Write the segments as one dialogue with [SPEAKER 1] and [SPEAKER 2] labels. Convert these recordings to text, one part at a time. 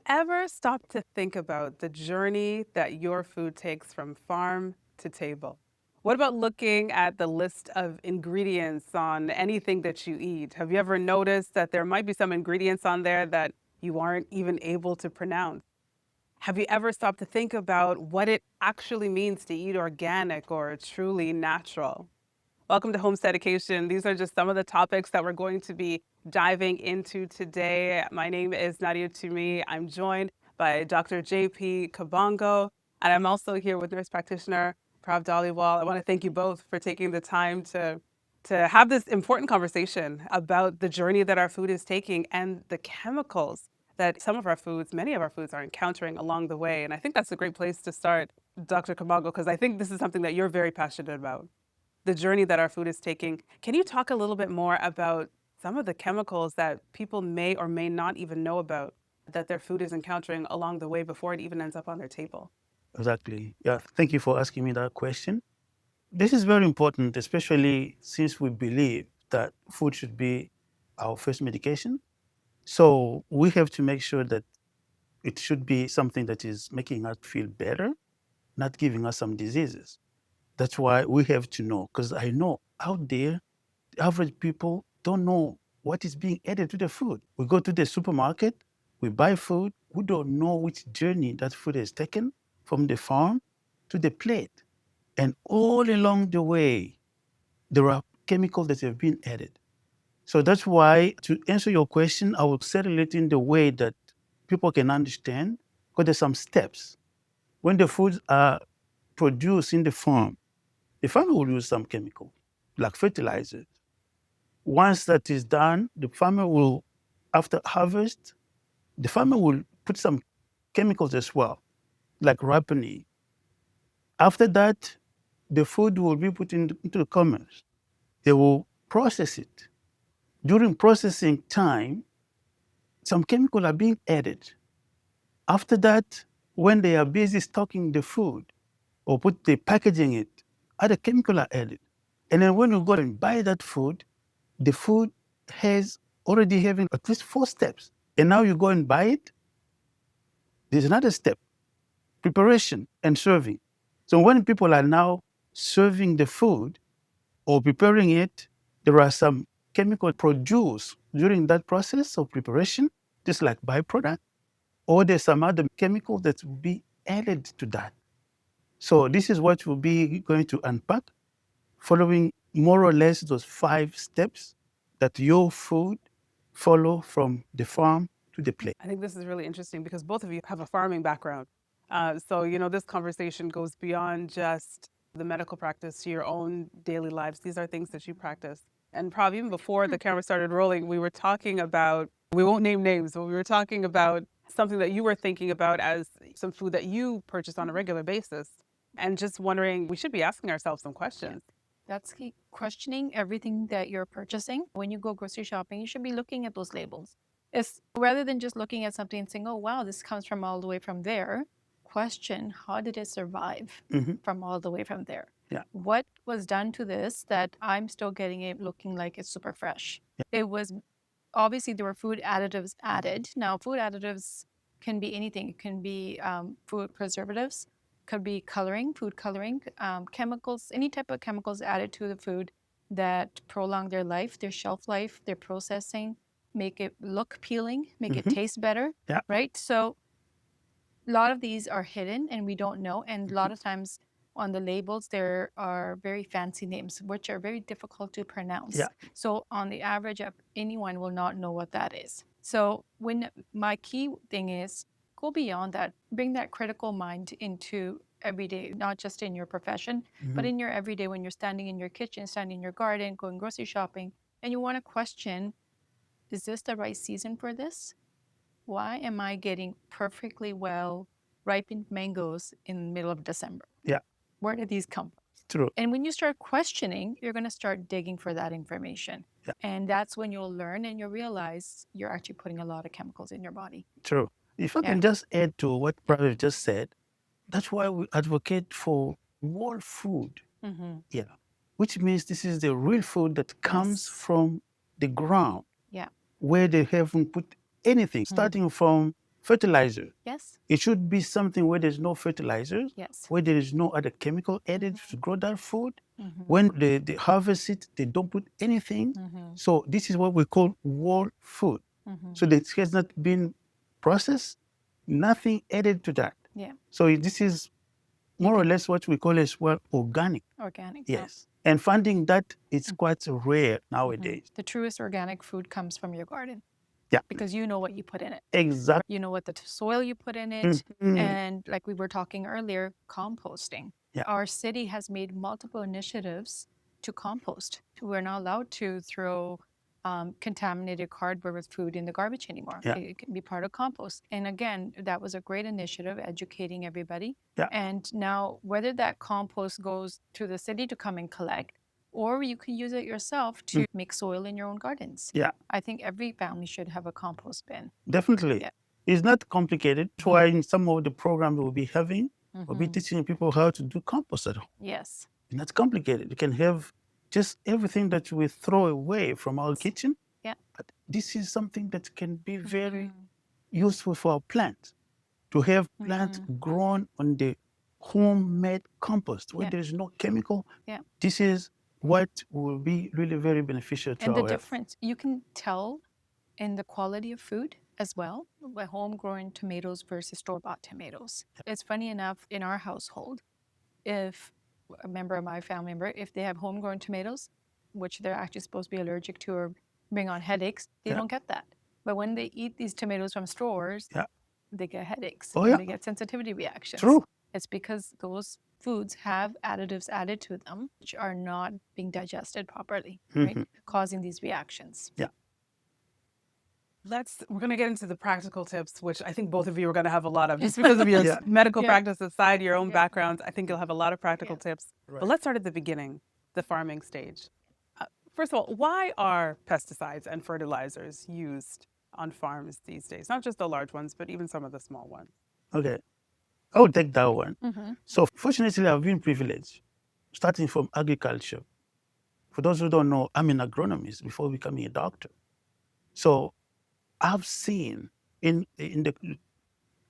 [SPEAKER 1] ever stopped to think about the journey that your food takes from farm to table? What about looking at the list of ingredients on anything that you eat? Have you ever noticed that there might be some ingredients on there that you aren't even able to pronounce? Have you ever stopped to think about what it actually means to eat organic or truly natural? Welcome to Homestead Education. These are just some of the topics that we're going to be diving into today. My name is Nadia. I'm joined by Dr. JP Kabongo, and I'm also here with nurse practitioner Paravdip Dhaliwal. I want to thank you both for taking the time to have this important conversation about the journey that our food is taking and the chemicals that some of our foods, many of our foods, are encountering along the way. And I think that's a great place to start, Dr. Kabongo, because I think this is something that you're very passionate about, the journey that our food is taking. Can you talk a little bit more about some of the chemicals that people may or may not even know about that their food is encountering along the way before it even ends up on their table?
[SPEAKER 2] Exactly. Yeah. Thank you for asking me that question. This is very important, especially since we believe that food should be our first medication. So we have to make sure that it should be something that is making us feel better, not giving us some diseases. That's why we have to know, because I know out there, the average people don't know what is being added to the food. We go to the supermarket, we buy food, we don't know which journey that food has taken from the farm to the plate. And all along the way, there are chemicals that have been added. So that's why, to answer your question, I will settle it in the way that people can understand, because there's some steps. When the foods are produced in the farmer will use some chemical, like fertilizers. Once that is done, the farmer will, after harvest, the farmer will put some chemicals as well, like ripening. After that, the food will be put into the commerce. They will process it. During processing time, some chemicals are being added. After that, when they are busy stocking the food or put the packaging it, other chemicals are added. And then when you go and buy that food, the food has already having at least 4 steps. And now you go and buy it, there's another step, preparation and serving. So when people are now serving the food or preparing it, there are some chemical produced during that process of preparation, just like byproduct, or there's some other chemical that will be added to that. So this is what we'll be going to unpack, following more or less those 5 steps that your food follow from the farm to the plate.
[SPEAKER 1] I think this is really interesting because both of you have a farming background. This conversation goes beyond just the medical practice to your own daily lives. These are things that you practice. And probably even before the camera started rolling, we were talking about, we won't name names, but we were talking about something that you were thinking about as some food that you purchase on a regular basis. And just wondering, we should be asking ourselves some questions.
[SPEAKER 3] That's key. Questioning everything that you're purchasing. When you go grocery shopping, you should be looking at those labels. It's rather than just looking at something and saying, oh, wow, this comes from all the way from there. Question, how did it survive from all the way from there?
[SPEAKER 2] Yeah.
[SPEAKER 3] What was done to this that I'm still getting it looking like it's super fresh?
[SPEAKER 2] Yeah.
[SPEAKER 3] It was obviously there were food additives added. Now, food additives can be anything. It can be food preservatives, could be coloring, food coloring, chemicals, any type of chemicals added to the food that prolong their life, their shelf life, their processing, make it look appealing, make it taste better,
[SPEAKER 2] Yeah.
[SPEAKER 3] right? So a lot of these are hidden and we don't know. And a lot of times on the labels, there are very fancy names, which are very difficult to pronounce.
[SPEAKER 2] Yeah.
[SPEAKER 3] So on the average, anyone will not know what that is. So when my key thing is go beyond that, bring that critical mind into everyday, not just in your profession, but in your everyday when you're standing in your kitchen, standing in your garden, going grocery shopping, and you want to question, is this the right season for this? Why am I getting perfectly well ripened mangoes in the middle of December?
[SPEAKER 2] Yeah.
[SPEAKER 3] Where did these come from?
[SPEAKER 2] True.
[SPEAKER 3] And when you start questioning, you're going to start digging for that information.
[SPEAKER 2] Yeah.
[SPEAKER 3] And that's when you'll learn and you'll realize you're actually putting a lot of chemicals in your body.
[SPEAKER 2] True. If I
[SPEAKER 3] Yeah.
[SPEAKER 2] can just add to what Pravi just said, that's why we advocate for whole food. Yeah. Which means this is the real food that comes
[SPEAKER 3] Yes.
[SPEAKER 2] from the ground
[SPEAKER 3] Yeah.
[SPEAKER 2] where they haven't put anything, starting from fertilizer.
[SPEAKER 3] Yes.
[SPEAKER 2] It should be something where there's no fertilizers,
[SPEAKER 3] Yes.
[SPEAKER 2] where there is no other chemical added to grow that food. When they harvest it, they don't put anything. So this is what we call whole food. So it has not been processed, nothing added to that.
[SPEAKER 3] Yeah.
[SPEAKER 2] So this is more or less what we call as well organic.
[SPEAKER 3] Organic.
[SPEAKER 2] Yes. And finding that it's quite rare nowadays.
[SPEAKER 3] The truest organic food comes from your garden.
[SPEAKER 2] Yeah.
[SPEAKER 3] Because you know what you put in it.
[SPEAKER 2] Exactly.
[SPEAKER 3] You know what the soil you put in it. And like we were talking earlier, composting.
[SPEAKER 2] Yeah.
[SPEAKER 3] Our city has made multiple initiatives to compost. We're not allowed to throw contaminated cardboard with food in the garbage anymore.
[SPEAKER 2] Yeah.
[SPEAKER 3] It can be part of compost. And again, that was a great initiative, educating everybody.
[SPEAKER 2] Yeah.
[SPEAKER 3] And now, whether that compost goes to the city to come and collect, or you can use it yourself to make soil in your own gardens.
[SPEAKER 2] Yeah.
[SPEAKER 3] I think every family should have a compost bin.
[SPEAKER 2] Definitely.
[SPEAKER 3] Yeah.
[SPEAKER 2] It's not complicated. That's why in some of the programs we'll be having, we'll be teaching people how to do compost at home.
[SPEAKER 3] Yes.
[SPEAKER 2] It's not complicated. You can have just everything that we throw away from our kitchen.
[SPEAKER 3] Yeah.
[SPEAKER 2] But this is something that can be very useful for our plants. To have plants grown on the homemade compost where
[SPEAKER 3] Yeah.
[SPEAKER 2] there is no chemical.
[SPEAKER 3] Yeah.
[SPEAKER 2] This is what will be really very beneficial to
[SPEAKER 3] And
[SPEAKER 2] our
[SPEAKER 3] the
[SPEAKER 2] health.
[SPEAKER 3] difference, you can tell in the quality of food as well, by homegrown tomatoes versus store-bought tomatoes. It's funny enough, in our household, if a member of my family member, if they have homegrown tomatoes, which they're actually supposed to be allergic to or bring on headaches, they don't get that. But when they eat these tomatoes from stores, they get headaches.
[SPEAKER 2] Oh,
[SPEAKER 3] and
[SPEAKER 2] yeah.
[SPEAKER 3] They get sensitivity reactions.
[SPEAKER 2] True.
[SPEAKER 3] It's because those foods have additives added to them, which are not being digested properly, right? Causing these reactions.
[SPEAKER 2] Yeah.
[SPEAKER 1] We're going to get into the practical tips, which I think both of you are going to have a lot of, just because of your
[SPEAKER 2] Yeah.
[SPEAKER 1] medical
[SPEAKER 3] Yeah.
[SPEAKER 1] practice aside, your own
[SPEAKER 3] Yeah.
[SPEAKER 1] backgrounds. I think you'll have a lot of practical tips.
[SPEAKER 2] Right.
[SPEAKER 1] But let's start at the beginning, the farming stage. First of all, why are pesticides and fertilizers used on farms these days? Not just the large ones, but even some of the small ones.
[SPEAKER 2] Okay. I will take that one. So fortunately, I've been privileged, starting from agriculture. For those who don't know, I'm an agronomist before becoming a doctor. So I've seen in the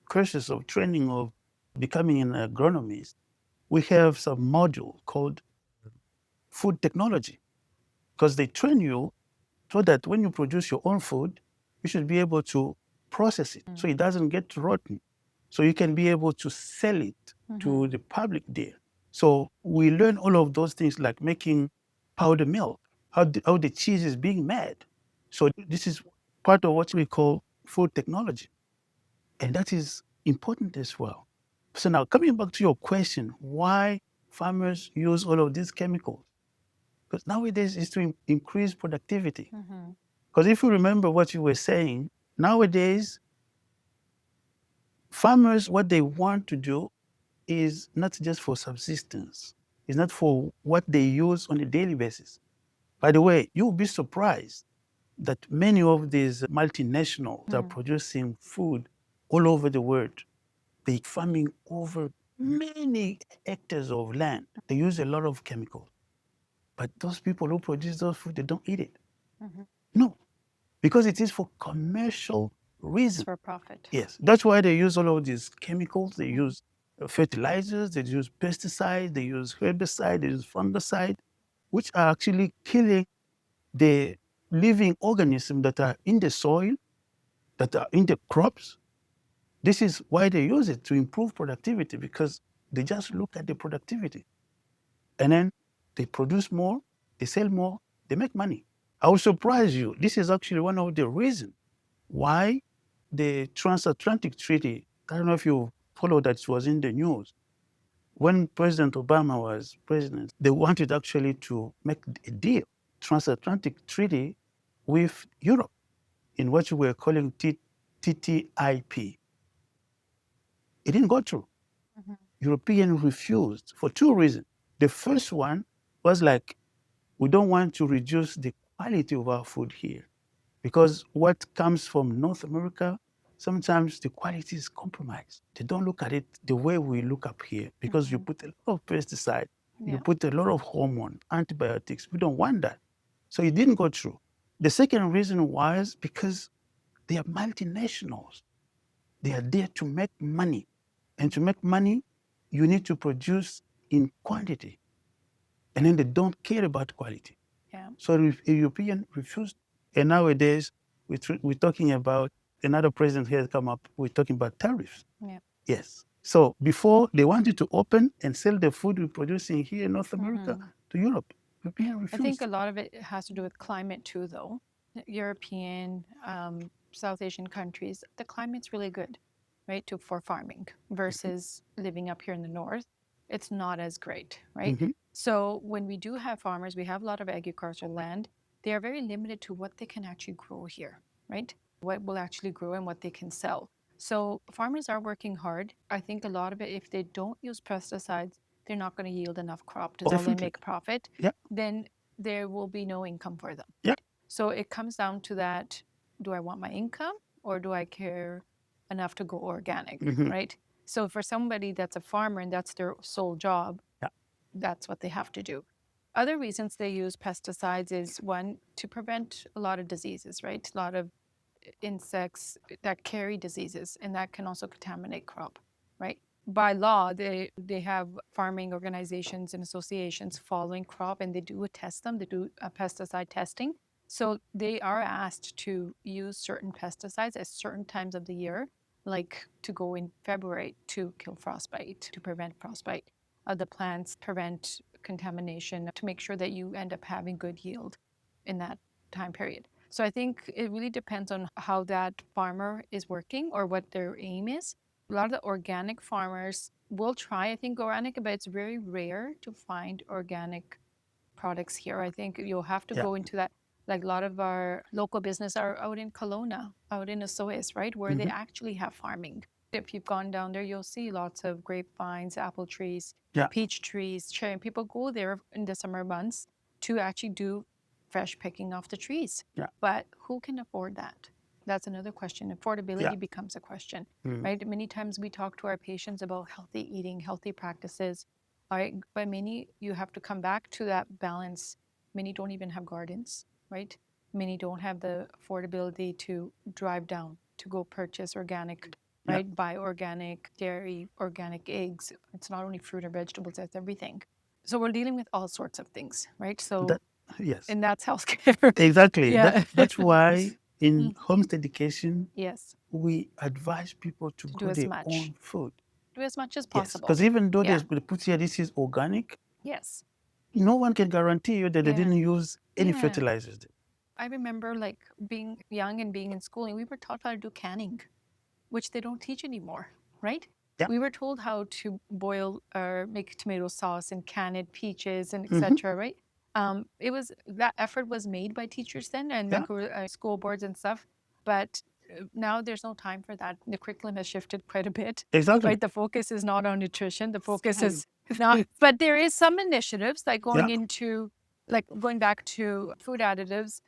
[SPEAKER 2] courses of training of becoming an agronomist, we have some module called food technology, because they train you so that when you produce your own food, you should be able to process it so it doesn't get rotten. So you can be able to sell it to the public there. So we learn all of those things like making powder milk, how the cheese is being made. So this is part of what we call food technology. And that is important as well. So now coming back to your question, why farmers use all of these chemicals? Because nowadays it's to increase productivity. Because if you remember what you were saying, nowadays farmers, what they want to do is not just for subsistence. It's not for what they use on a daily basis. By the way, you'll be surprised that many of these multinationals are producing food all over the world. They're farming over many hectares of land. They use a lot of chemicals. But those people who produce those food, they don't eat it. No, because it is for commercial reasons.
[SPEAKER 3] It's for profit.
[SPEAKER 2] Yes, that's why they use all of these chemicals. They use fertilizers, they use pesticides, they use herbicides, they use fungicide, which are actually killing the living organisms that are in the soil, that are in the crops. This is why they use it, to improve productivity, because they just look at the productivity. And then they produce more, they sell more, they make money. I will surprise you. This is actually one of the reasons why the transatlantic treaty, I don't know if you followed that, it was in the news. When President Obama was president, they wanted actually to make a deal, transatlantic treaty with Europe, in what we were calling TTIP. It didn't go through. Europeans refused for two reasons. The first one was like, we don't want to reduce the quality of our food here, because what comes from North America, sometimes the quality is compromised. They don't look at it the way we look up here, because you put a lot of pesticide, you put a lot of hormone, antibiotics. We don't want that. So it didn't go through. The second reason was because they are multinationals. They are there to make money. And to make money, you need to produce in quantity. And then they don't care about quality.
[SPEAKER 3] Yeah.
[SPEAKER 2] So if European refused, and nowadays we're talking about, another president here has come up, we're talking about tariffs.
[SPEAKER 3] Yeah.
[SPEAKER 2] Yes. So before they wanted to open and sell the food we're producing here in North America to Europe. European refused.
[SPEAKER 3] I think a lot of it has to do with climate too, though. European, South Asian countries, the climate's really good, right, for farming versus living up here in the north. It's not as great, right? So when we do have farmers, we have a lot of agricultural land. They are very limited to what they can actually grow here, right? What will actually grow and what they can sell. So farmers are working hard. I think a lot of it, if they don't use pesticides, they're not going to yield enough crop to sell and make profit.
[SPEAKER 2] Yeah.
[SPEAKER 3] Then there will be no income for them.
[SPEAKER 2] Yeah.
[SPEAKER 3] So it comes down to that, do I want my income or do I care enough to go organic, right? So for somebody that's a farmer and that's their sole job, that's what they have to do. Other reasons they use pesticides is, one, to prevent a lot of diseases, right? A lot of insects that carry diseases, and that can also contaminate crop, right? By law, they have farming organizations and associations following crop, and they do test them. They do pesticide testing. So they are asked to use certain pesticides at certain times of the year, like to go in February to kill frostbite, to prevent frostbite of the plants, prevent contamination, to make sure that you end up having good yield in that time period. So I think it really depends on how that farmer is working or what their aim is. A lot of the organic farmers will try, I think, organic, but it's very rare to find organic products here. I think you'll have to go into that. Like a lot of our local business are out in Kelowna, out in Osoyoos, right, where they actually have farming. If you've gone down there, you'll see lots of grapevines, apple trees, peach trees, cherry. People go there in the summer months to actually do fresh picking off the trees. But who can afford that? That's another question. Affordability becomes a question, right? Many times we talk to our patients about healthy eating, healthy practices, right? But many, you have to come back to that balance. Many don't even have gardens, right? Many don't have the affordability to drive down to go purchase organic, right? Buy organic dairy, organic eggs. It's not only fruit or vegetables, that's everything. So we're dealing with all sorts of things, right? So
[SPEAKER 2] yes.
[SPEAKER 3] And that's healthcare.
[SPEAKER 2] Exactly.
[SPEAKER 3] Yeah.
[SPEAKER 2] That's why in homestead education,
[SPEAKER 3] Yes.
[SPEAKER 2] we advise people to grow their own food.
[SPEAKER 3] Do as much as
[SPEAKER 2] Yes,
[SPEAKER 3] possible.
[SPEAKER 2] because even though they put here this is organic,
[SPEAKER 3] Yes.
[SPEAKER 2] no one can guarantee you that they didn't use any fertilizers.
[SPEAKER 3] I remember like being young and being in school, and we were taught how to do canning, which they don't teach anymore, right?
[SPEAKER 2] Yeah.
[SPEAKER 3] We were told how to boil or make tomato sauce and can it, peaches and etc. Right? It was, that effort was made by teachers then and school boards and stuff, but now there's no time for that. The curriculum has shifted quite a bit.
[SPEAKER 2] Exactly.
[SPEAKER 3] Right? The focus is not on nutrition. The focus is not. But there is some initiatives like going into, like going back to food additives.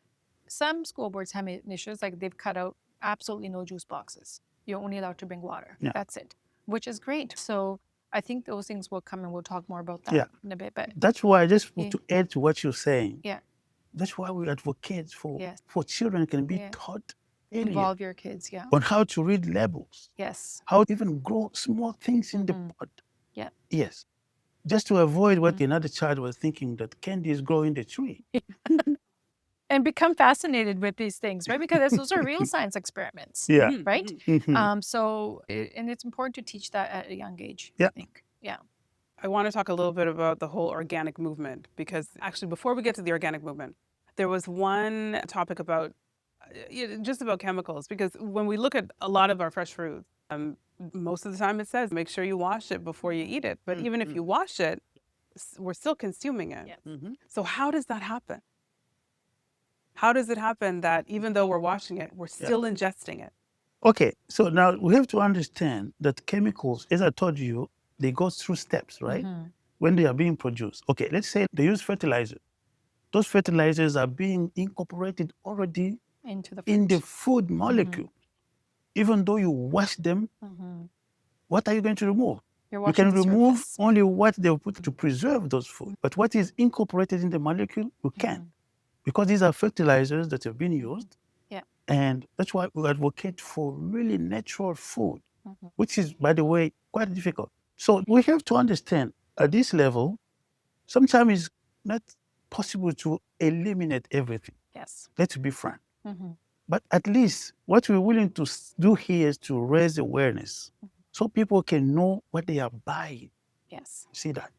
[SPEAKER 3] Some school boards have initiatives like they've cut out absolutely no juice boxes. You're only allowed to bring water.
[SPEAKER 2] Yeah.
[SPEAKER 3] That's it, which is great. So I think those things will come, and we'll talk more about that in a bit. But
[SPEAKER 2] that's why, just to add to what you're saying,
[SPEAKER 3] yeah,
[SPEAKER 2] that's why we advocate for children can be taught earlier
[SPEAKER 3] involve your kids,
[SPEAKER 2] on how to read labels.
[SPEAKER 3] Yes.
[SPEAKER 2] How to even grow small things in the pot.
[SPEAKER 3] Yeah.
[SPEAKER 2] Yes. Just to avoid what another child was thinking, that candy is growing the tree.
[SPEAKER 3] And become fascinated with these things, right? Because those are real science experiments, right? So, and it's important to teach that at a young age, I think. Yeah.
[SPEAKER 1] I want to talk a little bit about the whole organic movement, because actually before we get to the organic movement, there was one topic about just about chemicals, because when we look at a lot of our fresh fruit, most of the time it says make sure you wash it before you eat it. But even if you wash it, we're still consuming it.
[SPEAKER 3] Yes.
[SPEAKER 1] So how does that happen? How does it happen that even though we're washing it, we're still ingesting it?
[SPEAKER 2] Okay, so now we have to understand that chemicals, as I told you, they go through steps, right? When they are being produced. Okay, let's say they use fertilizer. Those fertilizers are being incorporated already in the food molecule. Even though you wash them, what are you going to remove? You can remove only what they put to preserve those food. But what is incorporated in the molecule, you can't. Because these are fertilizers that have been used.
[SPEAKER 3] Yeah.
[SPEAKER 2] And that's why we advocate for really natural food. which is, by the way, quite difficult. So we have to understand at this level, sometimes it's not possible to eliminate everything.
[SPEAKER 3] Yes.
[SPEAKER 2] Let's be frank. But at least what we're willing to do here is to raise awareness so people can know what they are buying.
[SPEAKER 3] Yes.
[SPEAKER 2] See that?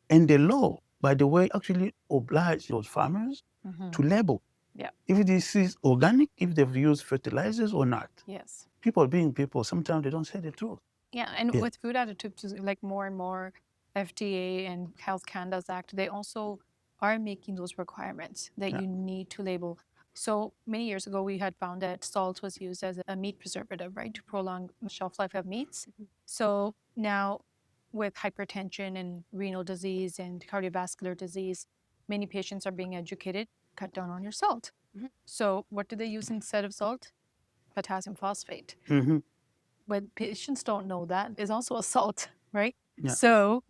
[SPEAKER 2] And the law, by the way, actually obliges those farmers to label
[SPEAKER 3] Yeah.
[SPEAKER 2] if this is organic, if they've used fertilizers or not.
[SPEAKER 3] Yes.
[SPEAKER 2] People being people, sometimes they don't say the truth.
[SPEAKER 3] Yeah, and
[SPEAKER 2] Yeah.
[SPEAKER 3] with food additives, like more and more FDA and Health Canada's Act, they also are making those requirements that
[SPEAKER 2] Yeah.
[SPEAKER 3] you need to label. So many years ago, we had found that salt was used as a meat preservative, right, to prolong the shelf life of meats. So now, with hypertension and renal disease and cardiovascular disease, many patients are being educated, cut down on your salt. So what do they use instead of salt? Potassium phosphate.
[SPEAKER 2] Mhm.
[SPEAKER 3] But patients don't know that is also a salt, right?
[SPEAKER 2] Yeah.
[SPEAKER 3] So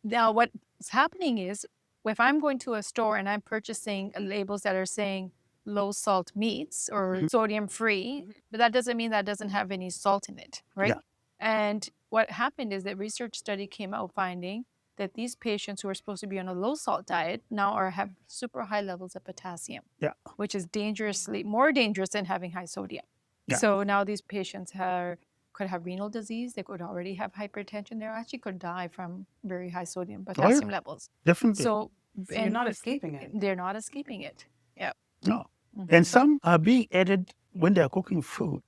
[SPEAKER 3] now what's happening is if I'm going to a store and I'm purchasing labels that are saying low salt meats or sodium free, but that doesn't mean that doesn't have any salt in it, right?
[SPEAKER 2] Yeah.
[SPEAKER 3] And what happened is that research study came out finding that these patients who are supposed to be on a low salt diet now have super high levels of potassium,
[SPEAKER 2] Yeah.
[SPEAKER 3] which is more dangerous than having high sodium.
[SPEAKER 2] Yeah.
[SPEAKER 3] So now these patients could have renal disease. They could already have hypertension. They actually could die from very high sodium potassium levels.
[SPEAKER 2] Definitely.
[SPEAKER 3] So,
[SPEAKER 1] So you're not escaping it.
[SPEAKER 3] They're not escaping it. Yeah.
[SPEAKER 2] No. And some are being added when they are cooking food,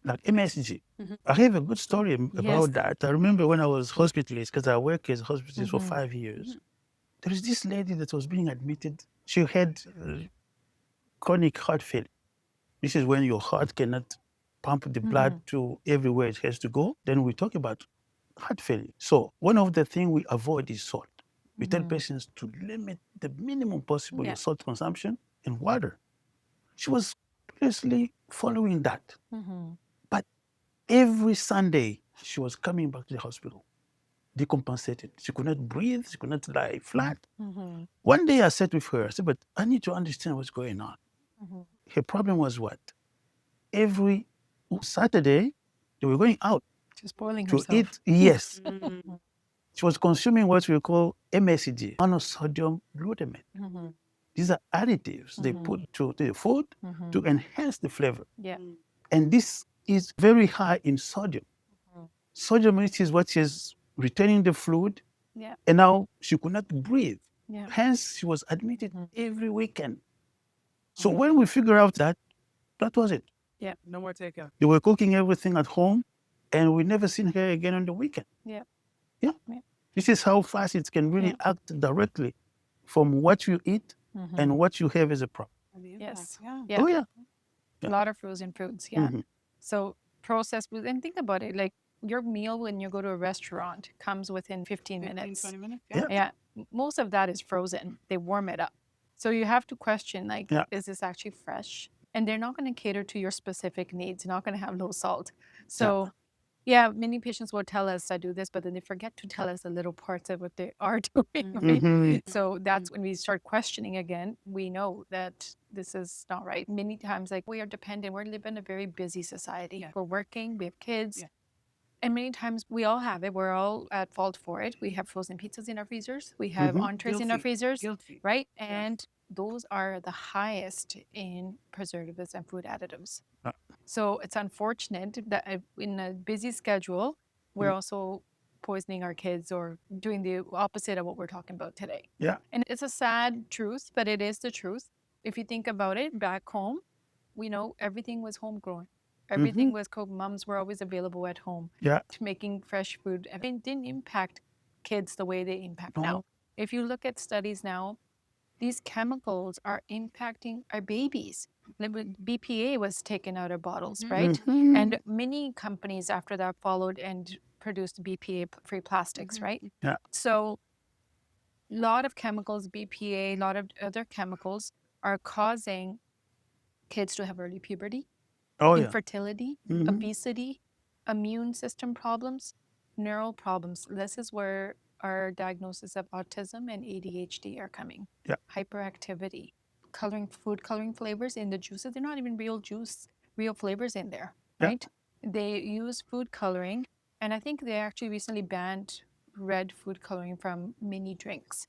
[SPEAKER 2] like MSG. I have a good story about that. I remember when I was hospitalist, because I worked as hospitalist for 5 years. There is this lady that was being admitted. She had chronic heart failure. This is when your heart cannot pump the blood to everywhere it has to go. Then we talk about heart failure. So one of the things we avoid is salt. We tell patients to limit the minimum possible your salt consumption and water. She was closely following that. But every Sunday, she was coming back to the hospital, decompensated. She could not breathe. She could not lie flat. One day I sat with her. I said, but I need to understand what's going on. Her problem was what? Every Saturday, they were going out
[SPEAKER 3] She's spoiling
[SPEAKER 2] to
[SPEAKER 3] herself.
[SPEAKER 2] eat. Yes. She was consuming what we call MSG, monosodium glutamate. These are additives they put to the food to enhance the flavor.
[SPEAKER 3] Yeah.
[SPEAKER 2] And this is very high in sodium. Sodium, which is what is retaining the fluid,
[SPEAKER 3] Yeah.
[SPEAKER 2] and now she could not breathe.
[SPEAKER 3] Yeah.
[SPEAKER 2] Hence, she was admitted every weekend. So when we figure out that was it.
[SPEAKER 3] Yeah.
[SPEAKER 1] No more takeout.
[SPEAKER 2] They were cooking everything at home, and we never seen her again on the weekend.
[SPEAKER 3] Yeah.
[SPEAKER 2] Yeah.
[SPEAKER 3] Yeah.
[SPEAKER 2] This is how fast it can really act directly from what you eat and what you have as a problem.
[SPEAKER 3] Yes.
[SPEAKER 1] Yeah.
[SPEAKER 3] Yeah.
[SPEAKER 2] Oh, yeah.
[SPEAKER 3] A lot of frozen foods. Yeah. So processed food, and think about it, like your meal when you go to a restaurant comes within 15 minutes.
[SPEAKER 1] 20 minutes.
[SPEAKER 2] Yeah.
[SPEAKER 3] Yeah. Most of that is frozen. They warm it up. So you have to question, like, is this actually fresh? And they're not going to cater to your specific needs. You're not going to have low salt. So yeah, many patients will tell us I do this, but then they forget to tell us the little parts of what they are doing, right? So that's when we start questioning again. We know that this is not right. Many times, like, we are dependent. We live in a very busy society.
[SPEAKER 1] Yeah.
[SPEAKER 3] We're working, we have kids.
[SPEAKER 1] Yeah.
[SPEAKER 3] And many times we all have it. We're all at fault for it. We have frozen pizzas in our freezers. We have entrees in our
[SPEAKER 1] Guilty.
[SPEAKER 3] freezers,
[SPEAKER 1] Guilty.
[SPEAKER 3] right? And those are the highest in preservatives and food additives. So it's unfortunate that in a busy schedule, we're also poisoning our kids or doing the opposite of what we're talking about today.
[SPEAKER 2] Yeah.
[SPEAKER 3] And it's a sad truth, but it is the truth. If you think about it, back home, we know everything was homegrown. Everything was cooked. Moms were always available at home
[SPEAKER 2] Yeah.
[SPEAKER 3] to making fresh food. I mean, it didn't impact kids the way they impact
[SPEAKER 2] No.
[SPEAKER 3] now. If you look at studies now, these chemicals are impacting our babies. BPA was taken out of bottles, right? And many companies after that followed and produced BPA-free plastics, right?
[SPEAKER 2] Yeah.
[SPEAKER 3] So a lot of chemicals, BPA, a lot of other chemicals are causing kids to have early puberty,
[SPEAKER 2] Oh, yeah.
[SPEAKER 3] infertility, obesity, immune system problems, neural problems. This is where our diagnosis of autism and ADHD are coming.
[SPEAKER 2] Yeah.
[SPEAKER 3] Hyperactivity, food coloring flavors in the juices. They're not even real juice, real flavors in there,
[SPEAKER 2] Yeah.
[SPEAKER 3] right? They use food coloring, and I think they actually recently banned red food coloring from mini drinks.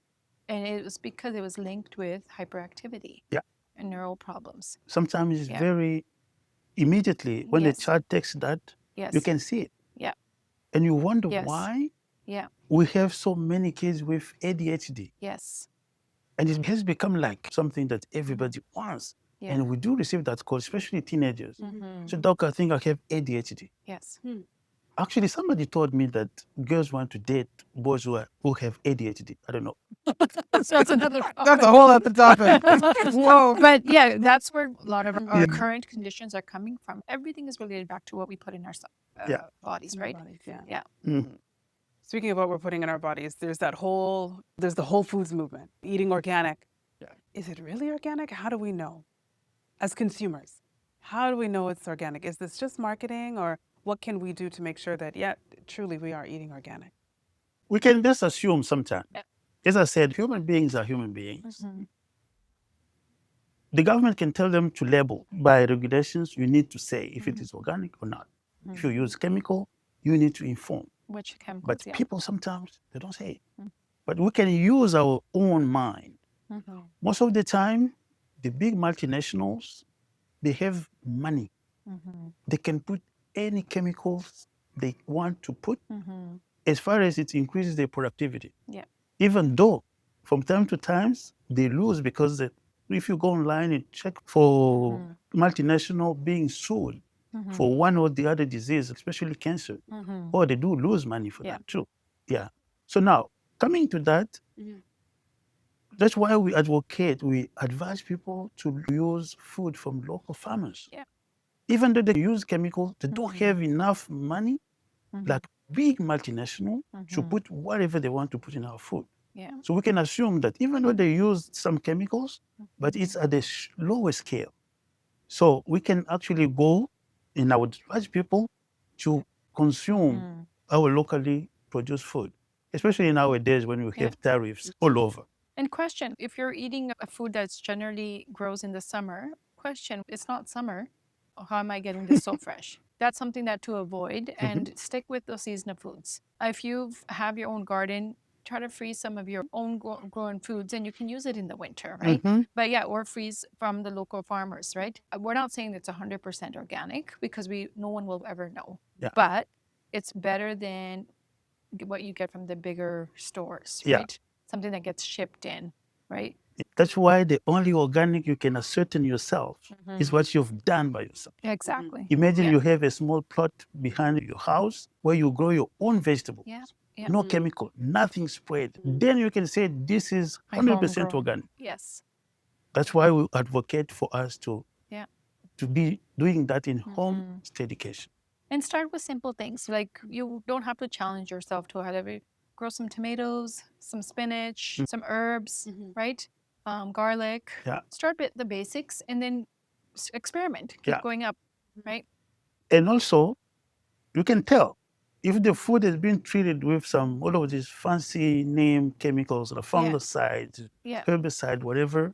[SPEAKER 3] And it was because it was linked with hyperactivity
[SPEAKER 2] Yeah.
[SPEAKER 3] and neural problems.
[SPEAKER 2] Sometimes it's
[SPEAKER 3] Yeah.
[SPEAKER 2] very immediately when the
[SPEAKER 3] Yes.
[SPEAKER 2] child takes that, you
[SPEAKER 3] Yes.
[SPEAKER 2] can see it.
[SPEAKER 3] Yeah.
[SPEAKER 2] And you wonder
[SPEAKER 3] Yes.
[SPEAKER 2] why
[SPEAKER 3] Yeah.
[SPEAKER 2] we have so many kids with ADHD.
[SPEAKER 3] Yes.
[SPEAKER 2] And it has become like something that everybody wants.
[SPEAKER 3] Yeah.
[SPEAKER 2] And we do receive that call, especially teenagers.
[SPEAKER 3] Mhm.
[SPEAKER 2] So, doc, I think I have ADHD.
[SPEAKER 3] Yes.
[SPEAKER 2] Actually, somebody told me that girls want to date boys who have ADHD. I don't know.
[SPEAKER 3] That's another
[SPEAKER 1] That's a whole other topic.
[SPEAKER 3] Whoa. But yeah, that's where a lot of our
[SPEAKER 2] Yeah.
[SPEAKER 3] current conditions are coming from. Everything is related back to what we put in our
[SPEAKER 2] Yeah.
[SPEAKER 3] bodies, right?
[SPEAKER 1] Yeah.
[SPEAKER 3] Yeah.
[SPEAKER 2] Mm.
[SPEAKER 1] Speaking of what we're putting in our bodies, there's the whole foods movement, eating organic.
[SPEAKER 2] Yeah.
[SPEAKER 1] Is it really organic? How do we know? As consumers, how do we know it's organic? Is this just marketing, or what can we do to make sure that, yeah, truly we are eating organic?
[SPEAKER 2] We can just assume sometimes.
[SPEAKER 3] Yeah.
[SPEAKER 2] As I said, human beings are human beings.
[SPEAKER 3] Mhm.
[SPEAKER 2] The government can tell them to label. By regulations, you need to say if it is organic or not. If you use chemical, you need to inform.
[SPEAKER 3] Which chemicals?
[SPEAKER 2] But
[SPEAKER 3] Yeah.
[SPEAKER 2] people sometimes, they don't say it. But we can use our own mind.
[SPEAKER 3] Mhm.
[SPEAKER 2] Most of the time, the big multinationals, they have money.
[SPEAKER 3] Mhm.
[SPEAKER 2] They can put any chemicals they want to put
[SPEAKER 3] Mhm.
[SPEAKER 2] as far as it increases their productivity.
[SPEAKER 3] Yeah.
[SPEAKER 2] Even though from time to time they lose because if you go online and check for multinational being sued for one or the other disease, especially cancer, or they do lose money for
[SPEAKER 3] Yeah.
[SPEAKER 2] that too. Yeah. So now coming to that, that's why we advise people to use food from local farmers.
[SPEAKER 3] Yeah.
[SPEAKER 2] Even though they use chemicals, they don't have enough money, like big multinational, to put whatever they want to put in our food.
[SPEAKER 3] Yeah.
[SPEAKER 2] So we can assume that even though they use some chemicals, but it's at a lower scale. So we can actually go, and I would advise people to consume our locally produced food, especially nowadays when we have tariffs all over.
[SPEAKER 3] And question, if you're eating a food that's generally grows in the summer, question, it's not summer. How am I getting this so fresh? That's something that to avoid and stick with the seasonal foods. If you have your own garden, try to freeze some of your own grown foods and you can use it in the winter, right? But yeah, or freeze from the local farmers, right? We're not saying it's 100% organic because no one will ever know.
[SPEAKER 2] Yeah.
[SPEAKER 3] But it's better than what you get from the bigger stores,
[SPEAKER 2] Yeah.
[SPEAKER 3] right? Something that gets shipped in, right?
[SPEAKER 2] That's why the only organic you can ascertain yourself is what you've done by yourself.
[SPEAKER 3] Exactly.
[SPEAKER 2] Imagine you have a small plot behind your house where you grow your own vegetables.
[SPEAKER 3] Yeah. Yeah.
[SPEAKER 2] No chemical, nothing sprayed. Then you can say this is 100%
[SPEAKER 3] Homegrown.
[SPEAKER 2] organic.
[SPEAKER 3] Yes.
[SPEAKER 2] That's why we advocate for us to
[SPEAKER 3] Yeah.
[SPEAKER 2] be doing that in home education.
[SPEAKER 3] And start with simple things. Like you don't have to challenge yourself to however grow some tomatoes, some spinach, some herbs, right? Garlic.
[SPEAKER 2] Yeah.
[SPEAKER 3] Start with the basics and then experiment. Keep going up, right?
[SPEAKER 2] And also, you can tell if the food has been treated with all of these fancy name chemicals, the fungicides,
[SPEAKER 3] Yeah.
[SPEAKER 2] herbicide, whatever,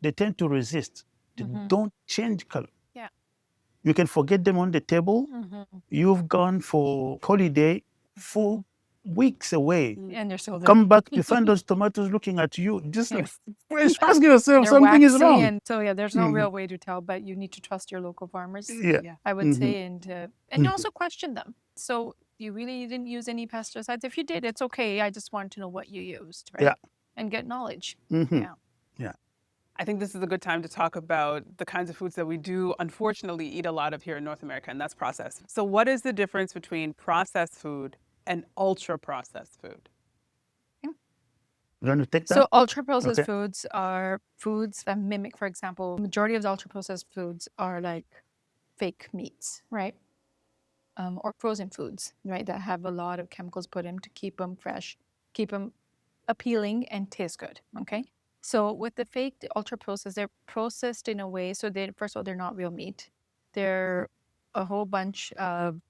[SPEAKER 2] they tend to resist. They don't change color.
[SPEAKER 3] Yeah.
[SPEAKER 2] You can forget them on the table. You've gone for holiday 4 weeks away.
[SPEAKER 3] And they're still there.
[SPEAKER 2] Come back, you find those tomatoes looking at you, just like fresh. Ask yourself,
[SPEAKER 3] They're
[SPEAKER 2] something is
[SPEAKER 3] waxy
[SPEAKER 2] wrong.
[SPEAKER 3] And so yeah, there's no real way to tell, but you need to trust your local farmers.
[SPEAKER 2] Yeah.
[SPEAKER 3] I would say, and also question them. So you really didn't use any pesticides. If you did, it's okay. I just want to know what you used, right?
[SPEAKER 2] Yeah.
[SPEAKER 3] And get knowledge.
[SPEAKER 2] Yeah.
[SPEAKER 1] I think this is a good time to talk about the kinds of foods that we do unfortunately eat a lot of here in North America, and that's processed. So what is the difference between processed food and ultra processed food?
[SPEAKER 2] You want to take that?
[SPEAKER 3] So ultra processed foods are foods that mimic, for example, majority of the ultra processed foods are like fake meats, right? Or frozen foods, right? That have a lot of chemicals put in to keep them fresh, keep them appealing and taste good, okay? So with the fake, the ultra processed, they're processed in a way, so first of all, they're not real meat. They're a whole bunch of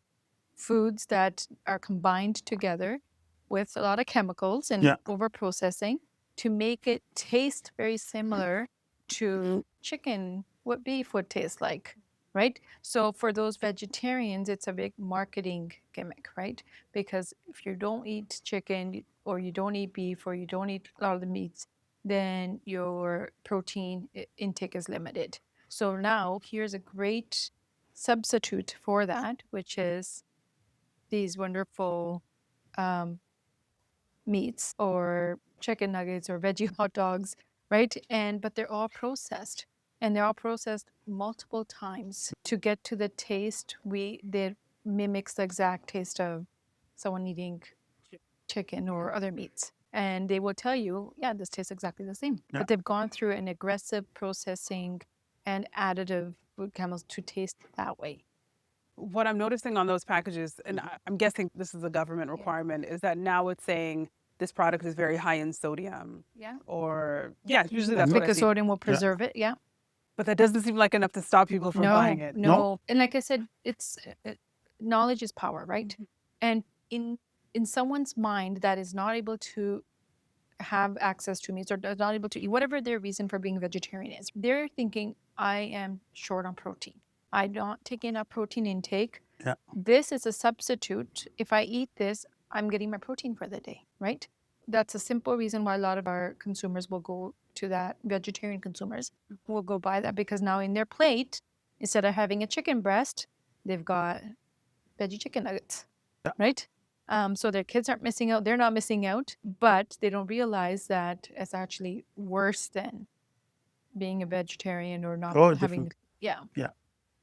[SPEAKER 3] foods that are combined together with a lot of chemicals and over processing to make it taste very similar to chicken, what beef would taste like. right? So for those vegetarians, it's a big marketing gimmick, right? Because if you don't eat chicken or you don't eat beef or you don't eat a lot of the meats, then your protein intake is limited. So now here's a great substitute for that, which is these wonderful um, meats or chicken nuggets or veggie hot dogs, right? And but they're all processed, and they're all processed multiple times to get to the taste that mimics the exact taste of someone eating chicken or other meats. And they will tell you, yeah, this tastes exactly the same.
[SPEAKER 2] Yeah.
[SPEAKER 3] But they've gone through an aggressive processing and additive food chemicals to taste that way.
[SPEAKER 1] What I'm noticing on those packages, and I'm guessing this is a government requirement, is that now it's saying this product is very high in sodium.
[SPEAKER 3] Yeah.
[SPEAKER 1] Or, yeah, usually that's what I
[SPEAKER 3] Because
[SPEAKER 1] see.
[SPEAKER 3] sodium will preserve it. Yeah.
[SPEAKER 1] But that doesn't seem like enough to stop people from buying it.
[SPEAKER 3] No. And like I said, it's knowledge is power, right? And in someone's mind that is not able to have access to meats or is not able to eat whatever their reason for being vegetarian is, they're thinking, I am short on protein. I'm not taking enough protein intake.
[SPEAKER 2] Yeah.
[SPEAKER 3] This is a substitute. If I eat this, I'm getting my protein for the day, right? That's a simple reason why a lot of our consumers will go to that. Vegetarian consumers will go buy that because now in their plate, instead of having a chicken breast, they've got veggie chicken nuggets,
[SPEAKER 2] Yeah.
[SPEAKER 3] right? So their kids aren't missing out. They're not missing out, but they don't realize that it's actually worse than being a vegetarian or not
[SPEAKER 2] Oh,
[SPEAKER 3] having.
[SPEAKER 2] different.
[SPEAKER 3] Yeah.
[SPEAKER 2] Yeah.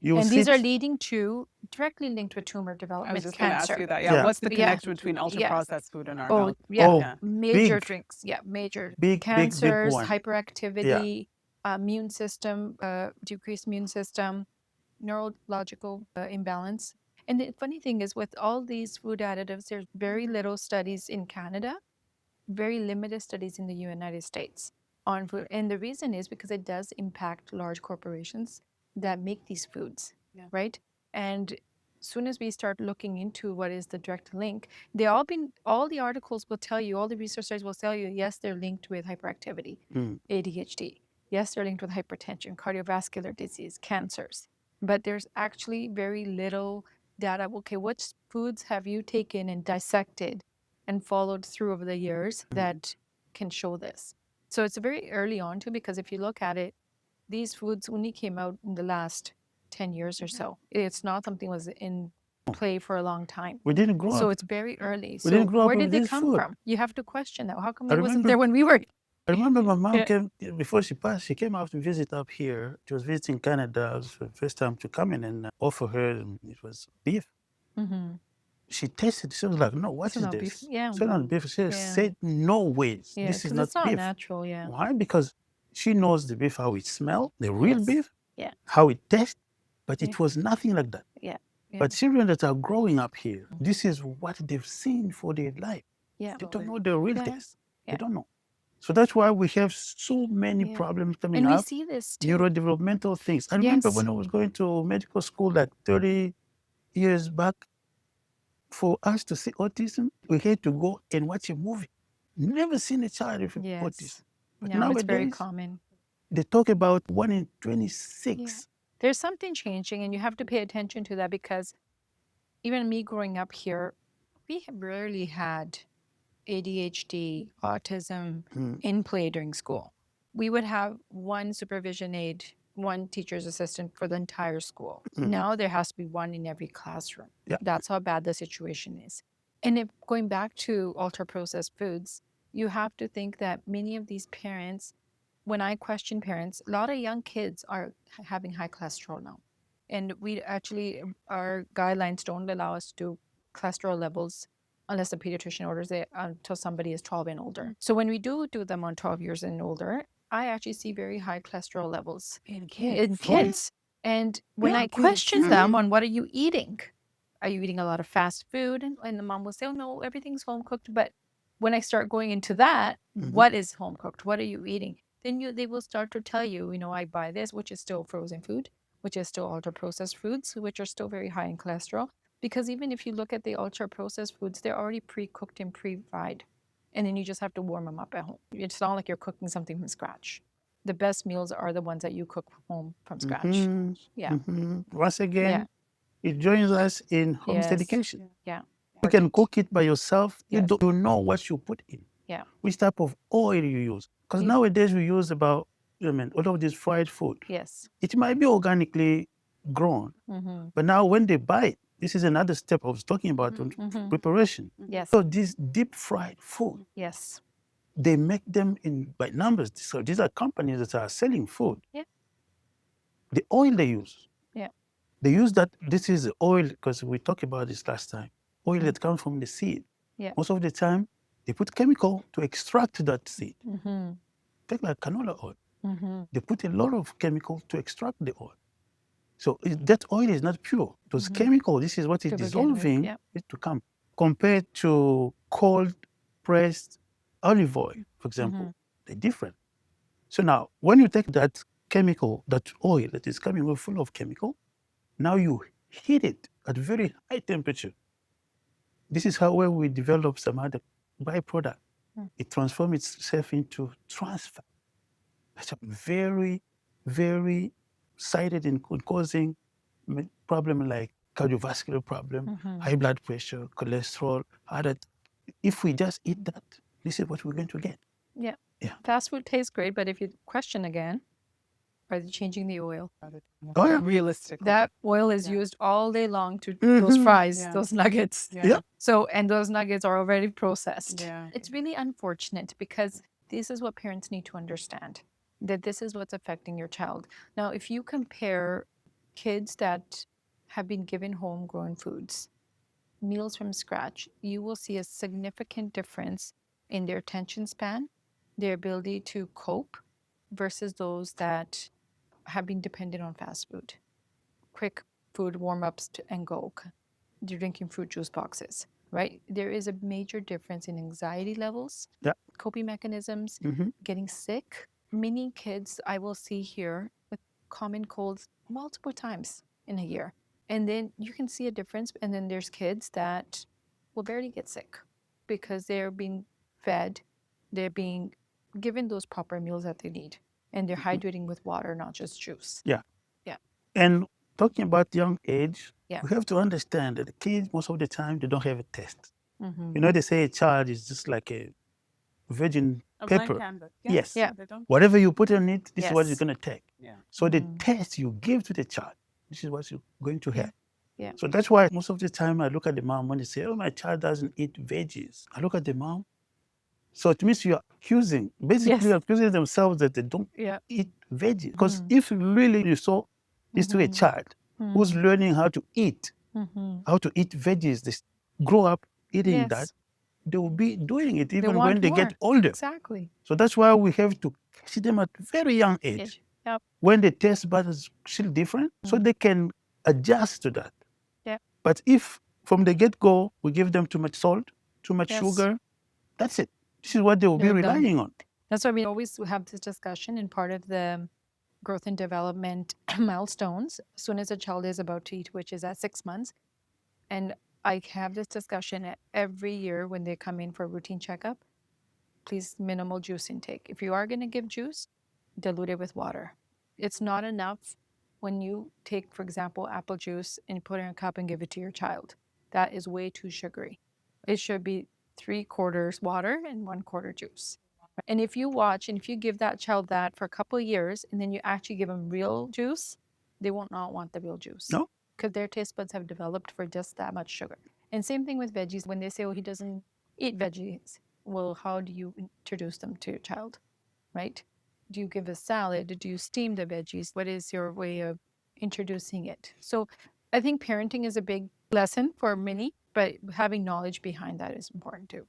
[SPEAKER 2] You
[SPEAKER 3] And these
[SPEAKER 2] sit.
[SPEAKER 3] are leading to directly linked with tumor
[SPEAKER 1] I was
[SPEAKER 3] development,
[SPEAKER 1] just going to ask
[SPEAKER 3] cancer.
[SPEAKER 1] you that. Yeah.
[SPEAKER 2] Yeah.
[SPEAKER 1] What's the
[SPEAKER 3] Yeah.
[SPEAKER 1] connection between ultra processed food and our
[SPEAKER 3] Oh,
[SPEAKER 1] health?
[SPEAKER 3] yeah.
[SPEAKER 2] Oh,
[SPEAKER 1] Yeah.
[SPEAKER 3] Major
[SPEAKER 2] big.
[SPEAKER 3] drinks. Yeah. Major
[SPEAKER 2] Big
[SPEAKER 3] cancers,
[SPEAKER 2] one.
[SPEAKER 3] hyperactivity, immune system, decreased immune system, neurological imbalance. And the funny thing is, with all these food additives, there's very little studies in Canada, very limited studies in the United States on food. And the reason is because it does impact large corporations that make these foods, right? And as soon as we start looking into what is the direct link, all the articles will tell you, all the research studies will tell you, yes, they're linked with hyperactivity, ADHD. Yes, they're linked with hypertension, cardiovascular disease, cancers. But there's actually very little data. Okay, which foods have you taken and dissected and followed through over the years that can show this? So it's very early on too, because if you look at it, these foods only came out in the last 10 years or so. It's not something was in play for a long time.
[SPEAKER 2] We didn't grow
[SPEAKER 3] So
[SPEAKER 2] up.
[SPEAKER 3] it's very early.
[SPEAKER 2] We didn't
[SPEAKER 3] So
[SPEAKER 2] grow up
[SPEAKER 3] where
[SPEAKER 2] with
[SPEAKER 3] did they
[SPEAKER 2] this
[SPEAKER 3] come
[SPEAKER 2] food.
[SPEAKER 3] from? You have to question that. How come
[SPEAKER 2] I
[SPEAKER 3] it wasn't
[SPEAKER 2] remember-
[SPEAKER 3] there when we were?
[SPEAKER 2] I remember my mom
[SPEAKER 3] Yeah.
[SPEAKER 2] came before she passed. She came out to visit up here. She was visiting Canada. It was the first time to come in and offer her. It was beef.
[SPEAKER 3] Mm-hmm.
[SPEAKER 2] She tasted. She was like, "No, what
[SPEAKER 3] It's
[SPEAKER 2] is
[SPEAKER 3] not
[SPEAKER 2] this?
[SPEAKER 3] beef. Yeah.
[SPEAKER 2] It's not beef." She
[SPEAKER 3] Yeah.
[SPEAKER 2] said, "No way.
[SPEAKER 3] Yeah,
[SPEAKER 2] This is
[SPEAKER 3] 'cause
[SPEAKER 2] not
[SPEAKER 3] it's not
[SPEAKER 2] beef."
[SPEAKER 3] natural. Yeah.
[SPEAKER 2] Why? Because she knows the beef, how it smells, the real
[SPEAKER 3] Yes.
[SPEAKER 2] beef,
[SPEAKER 3] Yeah.
[SPEAKER 2] how it tastes, but
[SPEAKER 3] Yeah.
[SPEAKER 2] it was nothing like that.
[SPEAKER 3] Yeah. Yeah.
[SPEAKER 2] But children that are growing up here, this is what they've seen for their life.
[SPEAKER 3] Yeah.
[SPEAKER 2] They don't know the real
[SPEAKER 3] Yeah.
[SPEAKER 2] taste.
[SPEAKER 3] Yeah.
[SPEAKER 2] They don't know. So that's why we have so many
[SPEAKER 3] Yeah.
[SPEAKER 2] problems coming
[SPEAKER 3] And we
[SPEAKER 2] up,
[SPEAKER 3] see this too.
[SPEAKER 2] neurodevelopmental things. I remember
[SPEAKER 3] Yes.
[SPEAKER 2] when I was going to medical school like 30 years back, for us to see autism, we had to go and watch a movie. Never seen a child with
[SPEAKER 3] Yes.
[SPEAKER 2] autism. But
[SPEAKER 3] No, it's very
[SPEAKER 2] nowadays,
[SPEAKER 3] common.
[SPEAKER 2] they talk about 1 in 26.
[SPEAKER 3] There's something changing, and you have to pay attention to that because even me growing up here, we have rarely had ADHD, autism in play during school. We would have one supervision aide, one teacher's assistant for the entire school. Now there has to be one in every classroom.
[SPEAKER 2] Yeah.
[SPEAKER 3] That's how bad the situation is. And if going back to ultra processed foods, you have to think that many of these parents, when I question parents, a lot of young kids are having high cholesterol now. And we actually, our guidelines don't allow us to do cholesterol levels unless the pediatrician orders it until somebody is 12 and older. So when we do them on 12 years and older, I actually see very high cholesterol levels
[SPEAKER 1] In
[SPEAKER 3] kids. And when I question them on what are you eating? Are you eating a lot of fast food? And the mom will say, oh no, everything's home cooked. But when I start going into that, what is home cooked? What are you eating? Then they will start to tell you, I buy this, which is still frozen food, which is still ultra processed foods, which are still very high in cholesterol. Because even if you look at the ultra processed foods, they're already pre-cooked and pre-fried. And then you just have to warm them up at home. It's not like you're cooking something from scratch. the best meals are the ones that you cook home from scratch. Yeah.
[SPEAKER 2] Once again,
[SPEAKER 3] Yeah.
[SPEAKER 2] it joins us in homestead
[SPEAKER 3] Yes.
[SPEAKER 2] education.
[SPEAKER 3] Yeah.
[SPEAKER 2] You can
[SPEAKER 3] Important.
[SPEAKER 2] cook it by yourself.
[SPEAKER 3] Yes.
[SPEAKER 2] You know what you put in,
[SPEAKER 3] Yeah.
[SPEAKER 2] which type of oil you use. Because
[SPEAKER 3] Yeah.
[SPEAKER 2] nowadays we use about, all of this fried food.
[SPEAKER 3] Yes.
[SPEAKER 2] It might be organically grown, but now when they buy it, this is another step I was talking about on preparation.
[SPEAKER 3] Yes.
[SPEAKER 2] So these deep fried food,
[SPEAKER 3] Yes.
[SPEAKER 2] they make them in by numbers. So these are companies that are selling food.
[SPEAKER 3] Yeah.
[SPEAKER 2] The oil they use,
[SPEAKER 3] Yeah.
[SPEAKER 2] they use that. This is the oil, because we talked about this last time. Oil that comes from the seed.
[SPEAKER 3] Yeah.
[SPEAKER 2] Most of the time, they put chemical to extract that seed. Take like canola oil. They put a lot of chemical to extract the oil. So that oil is not pure. Those chemical, this is what is
[SPEAKER 3] To begin with,
[SPEAKER 2] dissolving
[SPEAKER 3] yeah.
[SPEAKER 2] it to come. Compared to cold pressed olive oil, for example, they're different. So now, when you take that chemical, that oil that is coming full of chemical, now you heat it at very high temperature. This is how well we develop some other byproduct. It transforms itself into trans fat. That's a very, very cited in causing problem like cardiovascular problem, high blood pressure, cholesterol, other. If we just eat that, this is what we're going to get.
[SPEAKER 3] Yeah.
[SPEAKER 2] Yeah.
[SPEAKER 3] Fast food tastes great, but if you question again, are they changing the oil?
[SPEAKER 2] Oh yeah.
[SPEAKER 1] Realistically.
[SPEAKER 3] That oil is used all day long to those fries,
[SPEAKER 1] Yeah.
[SPEAKER 3] those nuggets.
[SPEAKER 2] Yeah.
[SPEAKER 3] So, and those nuggets are already processed.
[SPEAKER 1] Yeah.
[SPEAKER 3] It's really unfortunate because this is what parents need to understand, that this is what's affecting your child. Now, if you compare kids that have been given homegrown foods, meals from scratch, you will see a significant difference in their attention span, their ability to cope versus those that have been dependent on fast food. Quick food warm-ups and go. Drinking fruit juice boxes, right? There is a major difference in anxiety levels,
[SPEAKER 2] Yeah.
[SPEAKER 3] coping mechanisms, getting sick. Many kids I will see here with common colds multiple times in a year. And then you can see a difference. And then there's kids that will barely get sick because they're being fed, they're being given those proper meals that they need, and they're hydrating with water, not just juice.
[SPEAKER 2] Yeah.
[SPEAKER 3] Yeah.
[SPEAKER 2] And talking about young age,
[SPEAKER 3] Yeah.
[SPEAKER 2] we have to understand that the kids, most of the time, they don't have a taste.
[SPEAKER 3] Mm-hmm.
[SPEAKER 2] They say a child is just like a virgin
[SPEAKER 1] A blank
[SPEAKER 2] paper.
[SPEAKER 1] canvas.
[SPEAKER 2] Yes.
[SPEAKER 3] Yeah.
[SPEAKER 1] They don't.
[SPEAKER 2] Whatever you put on it, this is what it's
[SPEAKER 3] Yes.
[SPEAKER 2] going to take.
[SPEAKER 1] Yeah.
[SPEAKER 2] So the taste you give to the child, this is what you're going to have.
[SPEAKER 3] Yeah.
[SPEAKER 2] So that's why most of the time I look at the mom when they say, oh, my child doesn't eat veggies. I look at the mom. So it means you're accusing, basically
[SPEAKER 3] Yes.
[SPEAKER 2] accusing themselves that they don't
[SPEAKER 3] Yeah.
[SPEAKER 2] eat veggies. Because if really you saw this to a child who's learning how to eat veggies, they grow up eating that,
[SPEAKER 3] Yes.
[SPEAKER 2] they will be doing it
[SPEAKER 3] They
[SPEAKER 2] even
[SPEAKER 3] want
[SPEAKER 2] when they
[SPEAKER 3] more.
[SPEAKER 2] get older.
[SPEAKER 3] Exactly.
[SPEAKER 2] So that's why we have to see them at very young age,
[SPEAKER 3] Yep.
[SPEAKER 2] when the taste buds is still different, so they can adjust to that.
[SPEAKER 3] Yeah.
[SPEAKER 2] But if from the get-go we give them too much salt, too much
[SPEAKER 3] Yes.
[SPEAKER 2] sugar, that's it. This is what they will be
[SPEAKER 3] They're done.
[SPEAKER 2] relying on.
[SPEAKER 3] That's why we always have this discussion in part of the growth and development milestones. As soon as a child is about to eat, which is at 6 months, and I have this discussion every year when they come in for a routine checkup. Please, minimal juice intake. If you are going to give juice, dilute it with water. It's not enough when you take, for example, apple juice and put it in a cup and give it to your child. That is way too sugary. It should be 3/4 water and 1/4 juice. And if you watch and if you give that child that for a couple of years and then you actually give them real juice, they will not want the real juice.
[SPEAKER 2] No.
[SPEAKER 3] Because their taste buds have developed for just that much sugar. And same thing with veggies. When they say, oh, he doesn't eat veggies, well, how do you introduce them to your child, right? Do you give a salad? Do you steam the veggies? What is your way of introducing it? So I think parenting is a big lesson for many, but having knowledge behind that is important too.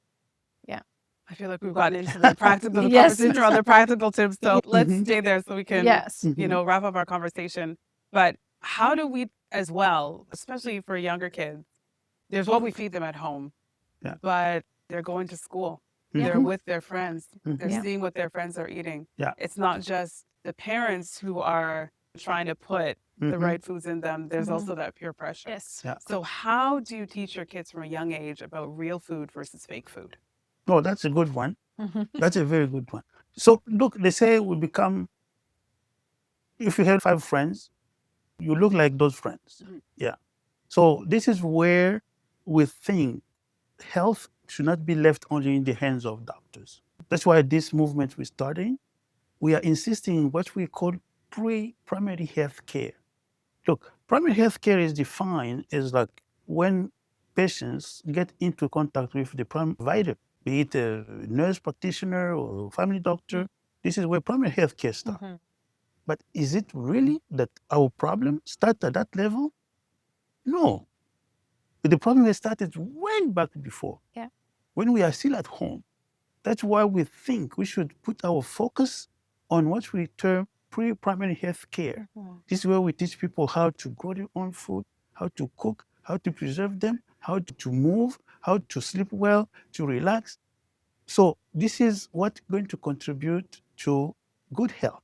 [SPEAKER 3] Yeah.
[SPEAKER 1] I feel like we've gotten into the practical
[SPEAKER 3] Yes.
[SPEAKER 1] conversation around the practical tips. So let's stay there so we can,
[SPEAKER 3] Yes.
[SPEAKER 1] wrap up our conversation. But how do we, as well, especially for younger kids, there's what we feed them at home,
[SPEAKER 2] Yeah.
[SPEAKER 1] but they're going to school.
[SPEAKER 3] Yeah.
[SPEAKER 1] They're with their friends. They're
[SPEAKER 3] Yeah.
[SPEAKER 1] seeing what their friends are eating.
[SPEAKER 2] Yeah.
[SPEAKER 1] It's not just the parents who are trying to put the right foods in them. There's also that peer pressure.
[SPEAKER 3] Yes.
[SPEAKER 2] Yeah.
[SPEAKER 1] So how do you teach your kids from a young age about real food versus fake food?
[SPEAKER 2] Oh, that's a good one. That's a very good one. So look, they say we become If you have 5 friends, you look like those friends.
[SPEAKER 1] Mhm.
[SPEAKER 2] Yeah. So this is where we think health should not be left only in the hands of doctors. That's why this movement we're starting, we are insisting on what we call primary health care. Look, primary health care is defined as like when patients get into contact with the provider, be it a nurse practitioner or family doctor. This is where primary health care starts.
[SPEAKER 3] Mhm.
[SPEAKER 2] But is it really that our problem starts at that level? No. The problem has started way back before,
[SPEAKER 3] Yeah.
[SPEAKER 2] when we are still at home. That's why we think we should put our focus on what we term primary health care.
[SPEAKER 3] Mhm.
[SPEAKER 2] This is where we teach people how to grow their own food, how to cook, how to preserve them, how to move, how to sleep well, to relax. So this is what's going to contribute to good health.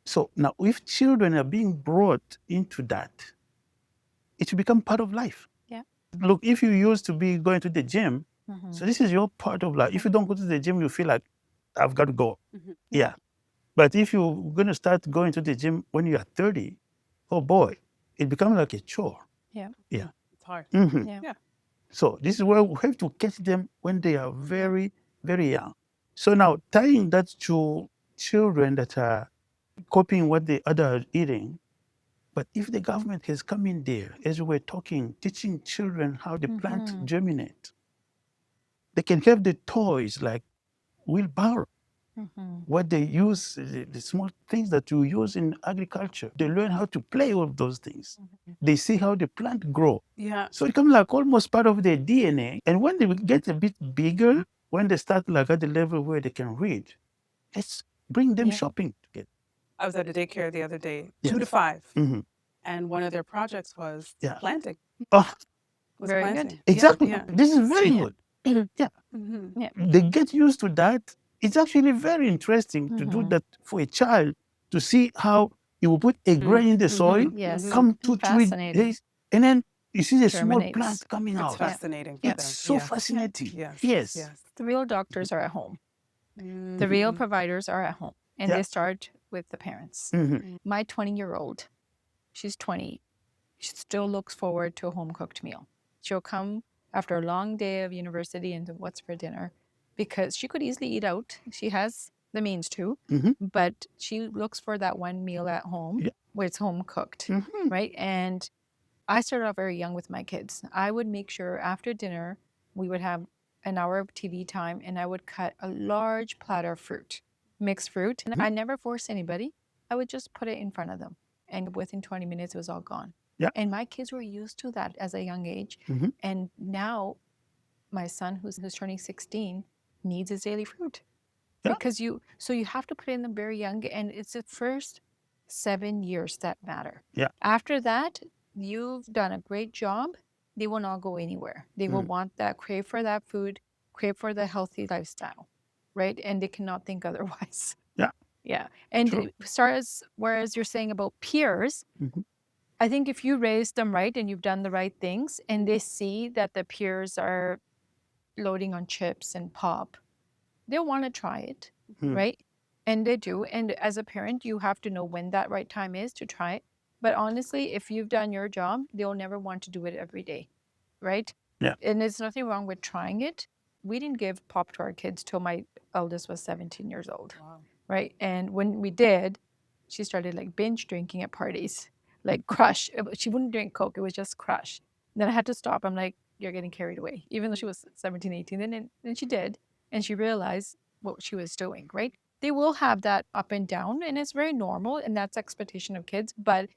[SPEAKER 2] So now if children are being brought into that, it will become part of life.
[SPEAKER 3] Yeah.
[SPEAKER 2] Look, if you used to be going to the gym,
[SPEAKER 3] Mhm.
[SPEAKER 2] so this is your part of life. If you don't go to the gym, you feel like I've got to go.
[SPEAKER 1] Mhm.
[SPEAKER 2] Yeah. But if you're going to start going to the gym when you are 30, oh boy, it becomes like a chore.
[SPEAKER 3] Yeah.
[SPEAKER 2] Yeah.
[SPEAKER 1] It's hard.
[SPEAKER 2] Mhm.
[SPEAKER 3] Yeah.
[SPEAKER 1] Yeah.
[SPEAKER 2] So this is where we have to catch them when they are very, very young. So now tying that to children that are copying what the others are eating, but if the government has come in there, as we were talking, teaching children how the plant
[SPEAKER 3] Mhm.
[SPEAKER 2] germinate, they can have the toys like wheelbarrow,
[SPEAKER 3] Mhm.
[SPEAKER 2] what they use, the small things that you use in agriculture. They learn how to play with those things. They see how the plant grow.
[SPEAKER 1] Yeah.
[SPEAKER 2] So it becomes like almost part of their DNA. And when they get a bit bigger, when they start like at the level where they can read, let's bring them
[SPEAKER 3] Yeah.
[SPEAKER 2] shopping together.
[SPEAKER 1] I was at a daycare the other day, 2 to
[SPEAKER 2] Yes.
[SPEAKER 1] 5,
[SPEAKER 2] Mhm.
[SPEAKER 1] and one of their projects was
[SPEAKER 2] Yeah.
[SPEAKER 1] planting.
[SPEAKER 2] Oh,
[SPEAKER 1] Was
[SPEAKER 3] Very good.
[SPEAKER 1] planting.
[SPEAKER 2] exactly.
[SPEAKER 1] Yeah.
[SPEAKER 2] This is very
[SPEAKER 3] Yeah.
[SPEAKER 2] good. Yeah.
[SPEAKER 1] Mhm.
[SPEAKER 3] Yeah.
[SPEAKER 2] They get used to that. It's actually very interesting to do
[SPEAKER 3] Mhm.
[SPEAKER 2] that for a child, to see how you will put a grain in the soil,
[SPEAKER 3] Yes.
[SPEAKER 2] come 2, 3
[SPEAKER 3] Fascinating.
[SPEAKER 2] days, and then you see the small
[SPEAKER 3] Germinates.
[SPEAKER 2] plant coming
[SPEAKER 1] It's
[SPEAKER 2] out.
[SPEAKER 1] fascinating for
[SPEAKER 3] Yeah.
[SPEAKER 2] It's
[SPEAKER 1] them.
[SPEAKER 2] so
[SPEAKER 1] Yes.
[SPEAKER 2] fascinating.
[SPEAKER 1] Yes.
[SPEAKER 2] Yes.
[SPEAKER 1] Yes.
[SPEAKER 3] The real doctors are at home. The
[SPEAKER 1] Mhm.
[SPEAKER 3] real providers are at home, and
[SPEAKER 2] Yeah.
[SPEAKER 3] they start with the parents.
[SPEAKER 2] Mhm.
[SPEAKER 3] My 20-year-old, she's 20. She still looks forward to a home cooked meal. She'll come after a long day of university and what's for dinner, because she could easily eat out. She has the means to,
[SPEAKER 2] Mhm.
[SPEAKER 3] but she looks for that one meal at home
[SPEAKER 2] Yeah.
[SPEAKER 3] where it's home cooked,
[SPEAKER 2] Mhm.
[SPEAKER 3] right? And I started off very young with my kids. I would make sure after dinner we would have an hour of TV time, and I would cut a large platter of fruit, mixed fruit. And I never forced anybody. I would just put it in front of them, and within 20 minutes it was all gone.
[SPEAKER 2] Yeah.
[SPEAKER 3] And my kids were used to that as a young age.
[SPEAKER 2] Mhm.
[SPEAKER 3] And now my son, who's turning 16, needs his daily fruit.
[SPEAKER 2] Yeah.
[SPEAKER 3] Because you have to put in them very young, and it's the first 7 years that matter.
[SPEAKER 2] Yeah.
[SPEAKER 3] After that, you've done a great job. They will not go anywhere. They will want that, crave for that food, crave for the healthy lifestyle, right? And they cannot think otherwise.
[SPEAKER 2] Yeah.
[SPEAKER 3] Yeah. And
[SPEAKER 2] True.
[SPEAKER 3] whereas you're saying about peers,
[SPEAKER 2] Mhm.
[SPEAKER 3] I think if you raise them right and you've done the right things, and they see that the peers are loading on chips and pop, they'll want to try it,
[SPEAKER 2] Mhm.
[SPEAKER 3] right? And they do. And as a parent, you have to know when that right time is to try it. But honestly, if you've done your job, they'll never want to do it every day, right?
[SPEAKER 2] Yeah.
[SPEAKER 3] And there's nothing wrong with trying it. We didn't give pop to our kids till my eldest was 17 years old,
[SPEAKER 1] Wow.
[SPEAKER 3] right? And when we did, she started like binge drinking at parties, like Crush. She wouldn't drink Coke, it was just Crush. Then I had to stop. I'm like, you're getting carried away, even though she was 17, 18. Then she did. And she realized what she was doing, right? They will have that up and down, and it's very normal, and that's expectation of kids. But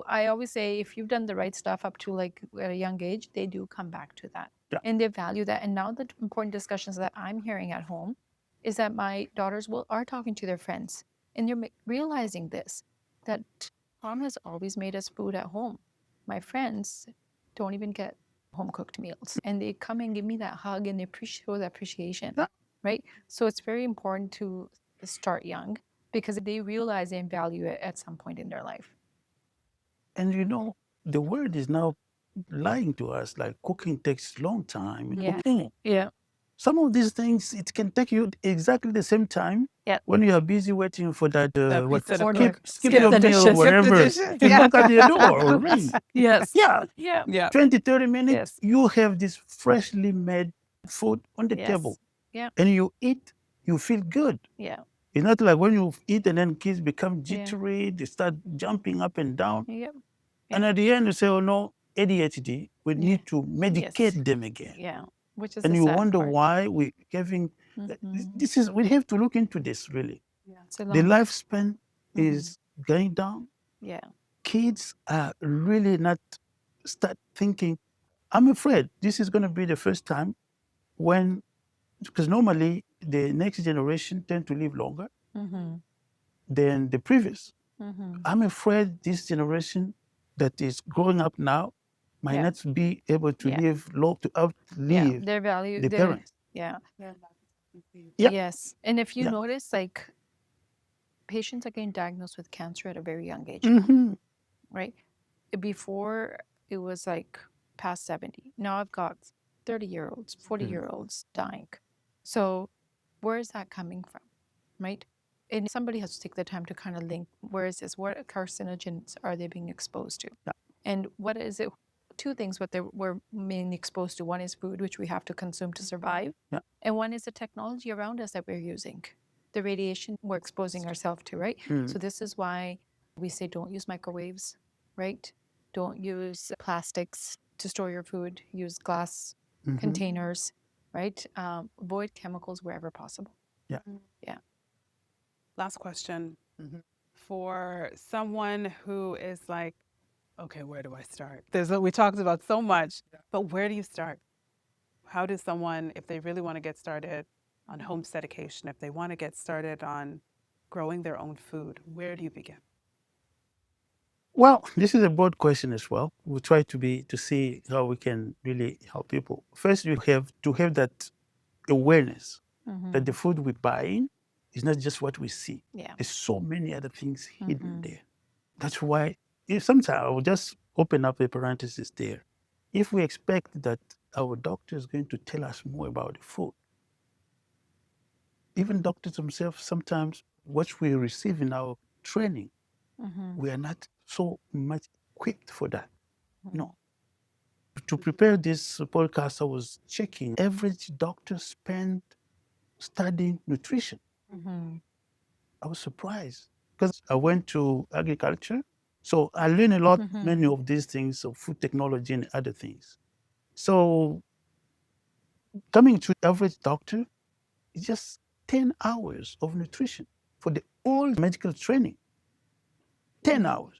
[SPEAKER 3] I always say, if you've done the right stuff up to like at a young age, they do come back to that.
[SPEAKER 2] Yeah.
[SPEAKER 3] And they value that. And now the important discussions that I'm hearing at home is that my daughters are talking to their friends, and they're realizing this, that mom has always made us food at home. My friends don't even get home cooked meals, and they come and give me that hug, and they show that appreciation,
[SPEAKER 2] Yeah.
[SPEAKER 3] right? So it's very important to start young, because they realize and value it at some point in their life.
[SPEAKER 2] And the world is now lying to us like cooking takes long time.
[SPEAKER 3] Yeah.
[SPEAKER 2] Cooking.
[SPEAKER 3] Yeah.
[SPEAKER 2] some of these things, it can take you exactly the same time
[SPEAKER 3] Yeah.
[SPEAKER 2] when you are busy waiting for that
[SPEAKER 1] pizza to
[SPEAKER 3] Order.
[SPEAKER 1] cook.
[SPEAKER 2] skip
[SPEAKER 3] Skip
[SPEAKER 2] your
[SPEAKER 3] the
[SPEAKER 2] meal,
[SPEAKER 3] dishes. Skip the
[SPEAKER 2] whatever,
[SPEAKER 1] dishes.
[SPEAKER 2] to
[SPEAKER 1] Yeah.
[SPEAKER 2] knock at your door or ring.
[SPEAKER 3] Yes.
[SPEAKER 2] Yeah,
[SPEAKER 3] Yeah.
[SPEAKER 1] Yeah.
[SPEAKER 2] 20, 30 minutes,
[SPEAKER 3] Yes.
[SPEAKER 2] you have this freshly made food on the table.
[SPEAKER 3] Yes. Yeah.
[SPEAKER 2] And you eat, you feel good.
[SPEAKER 3] Yeah.
[SPEAKER 2] It's not like when you eat and then kids become
[SPEAKER 3] Yeah.
[SPEAKER 2] jittery, they start jumping up and down.
[SPEAKER 3] Yep.
[SPEAKER 2] And at the end, you say, oh no, ADHD, we
[SPEAKER 3] Yeah.
[SPEAKER 2] need to medicate
[SPEAKER 3] Yes.
[SPEAKER 2] them again.
[SPEAKER 3] Yeah. Which is
[SPEAKER 2] And
[SPEAKER 3] the
[SPEAKER 2] you
[SPEAKER 3] sad
[SPEAKER 2] wonder
[SPEAKER 3] part.
[SPEAKER 2] why we're having,
[SPEAKER 3] Mhm.
[SPEAKER 2] we have to look into this really.
[SPEAKER 3] It's a
[SPEAKER 2] The
[SPEAKER 3] long.
[SPEAKER 2] lifespan is going down.
[SPEAKER 3] Yeah.
[SPEAKER 2] Kids are really not start thinking. I'm afraid this is going to be the first time when, because normally the next generation tend to live longer
[SPEAKER 3] Mm-hmm.
[SPEAKER 2] than the previous.
[SPEAKER 3] Mm-hmm.
[SPEAKER 2] I'm afraid this generation that is growing up now might
[SPEAKER 3] Yeah.
[SPEAKER 2] not be able to
[SPEAKER 3] Yeah.
[SPEAKER 2] live long to
[SPEAKER 3] Yeah.
[SPEAKER 2] outlive
[SPEAKER 3] Their value.
[SPEAKER 2] the
[SPEAKER 3] Their.
[SPEAKER 2] parents.
[SPEAKER 3] Yeah.
[SPEAKER 2] Yeah.
[SPEAKER 3] Yes. And if you
[SPEAKER 2] Yeah.
[SPEAKER 3] notice, like, patients are getting diagnosed with cancer at a very young age now,
[SPEAKER 2] Mm-hmm.
[SPEAKER 3] right? Before it was like past 70. Now I've got 30-year-olds, 40-year-olds dying. So where is that coming from, right? And somebody has to take the time to kind of link, where is this? What carcinogens are they being exposed to?
[SPEAKER 2] Yeah.
[SPEAKER 3] And what is it? Two things what they were mainly exposed to. One is food, which we have to consume to survive.
[SPEAKER 2] Yeah.
[SPEAKER 3] And one is the technology around us that we're using, the radiation we're exposing ourselves to, right? So this is why we say don't use microwaves, right? Don't use plastics to store your food. Use glass containers, right? Avoid chemicals wherever possible.
[SPEAKER 2] Yeah.
[SPEAKER 3] Yeah.
[SPEAKER 1] Last question. For someone who is like, okay, where do I start? We talked about so much, but where do you start? How does someone, if they really want to get started on homesteadication, if they want to get started on growing their own food, where do you begin?
[SPEAKER 2] Well, this is a broad question as well. We'll try to see how we can really help people. First, you have to have that awareness that the food we're buying is not just what we see.
[SPEAKER 3] Yeah.
[SPEAKER 2] There's so many other things hidden there. That's why sometimes I will just open up a parenthesis there. If we expect that our doctor is going to tell us more about the food, even doctors themselves, sometimes what we receive in our training, we are not so much equipped for that. No. To prepare this podcast, I was checking. Average doctor spent studying nutrition. I was surprised because I went to agriculture. So I learned a lot, many of these things of food technology and other things. So coming to average doctor is just 10 hours of nutrition for the all medical training. 10 hours.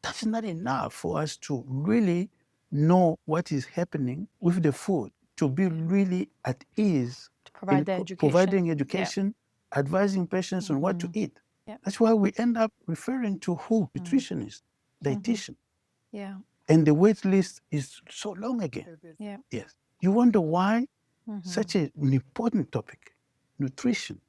[SPEAKER 2] That's not enough for us to really know what is happening with the food, to be really at ease
[SPEAKER 3] To provide
[SPEAKER 2] in
[SPEAKER 3] the education.
[SPEAKER 2] providing education, advising patients on what to eat.
[SPEAKER 3] Yeah.
[SPEAKER 2] That's why we end up referring to who? Nutritionist, dietitian.
[SPEAKER 3] Yeah.
[SPEAKER 2] And the wait list is so long again.
[SPEAKER 3] Yeah.
[SPEAKER 2] Yes. You wonder why such an important topic, nutrition,